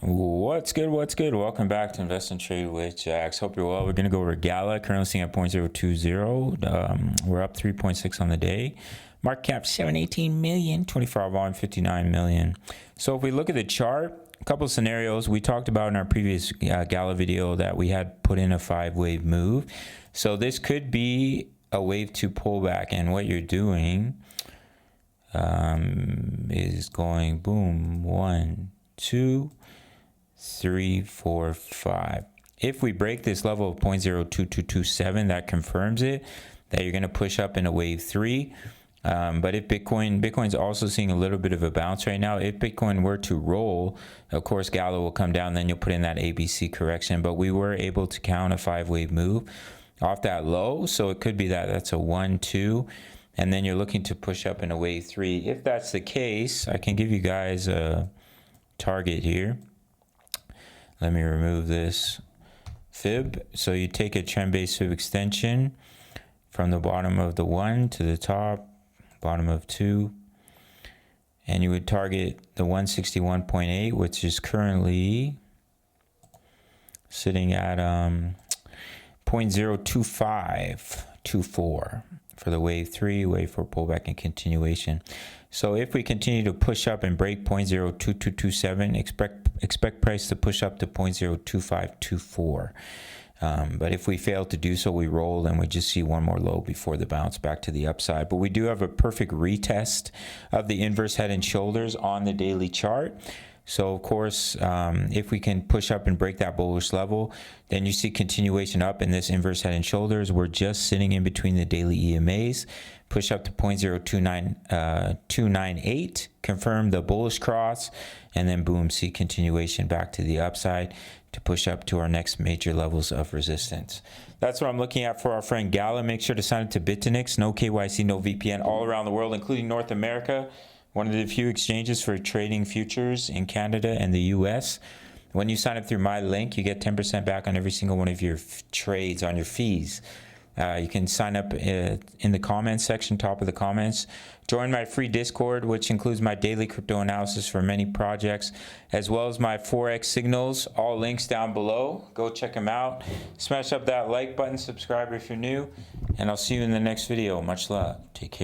What's good? Welcome back to Invest and Trade with Jax. Hope you're well. We're going to go over Gala, currently sitting at 0.020. We're up 3.6 on the day. Market cap 718 million, 24-hour volume 59 million. So if we look at the chart, a couple of scenarios we talked about in our previous Gala video that we had put in a 5-wave move. So this could be a wave 2 pullback, and what you're doing is going boom, 1, 2, 3, 4, 5. If we break this level of 0.02227, that confirms it, that you're going to push up in a wave 3. But if Bitcoin's also seeing a little bit of a bounce right now. If Bitcoin were to roll, of course, Gala will come down, then you'll put in that ABC correction. But we were able to count a 5-wave move off that low. So it could be that that's a 1, 2. And then you're looking to push up in a wave 3. If that's the case, I can give you guys a target here. Let me remove this fib. So you take a trend-based fib extension from the bottom of the 1 to the top, bottom of 2, and you would target the 161.8, which is currently sitting at 0.02524 for the wave 3, wave 4 pullback and continuation. So if we continue to push up and break 0.02227, expect price to push up to 0.02524. But if we fail to do so, we roll and we just see one more low before the bounce back to the upside. But we do have a perfect retest of the inverse head and shoulders on the daily chart. So of course, if we can push up and break that bullish level, then you see continuation up in this inverse head and shoulders. We're just sitting in between the daily EMAs. Push up to 0.02928, confirm the bullish cross, and then boom, see continuation back to the upside to push up to our next major levels of resistance. That's what I'm looking at for our friend Gala. Make sure to sign up to BITUNIX, no KYC, no VPN, all around the world, including North America. One of the few exchanges for trading futures in Canada and the US. When you sign up through my link, you get 10% back on every single one of your trades on your fees. You can sign up in the comments section, top of the comments. Join my free Discord, which includes my daily crypto analysis for many projects, as well as my Forex signals. All links down below. Go check them out. Smash up that like button, subscribe if you're new, and I'll see you in the next video. Much love. Take care.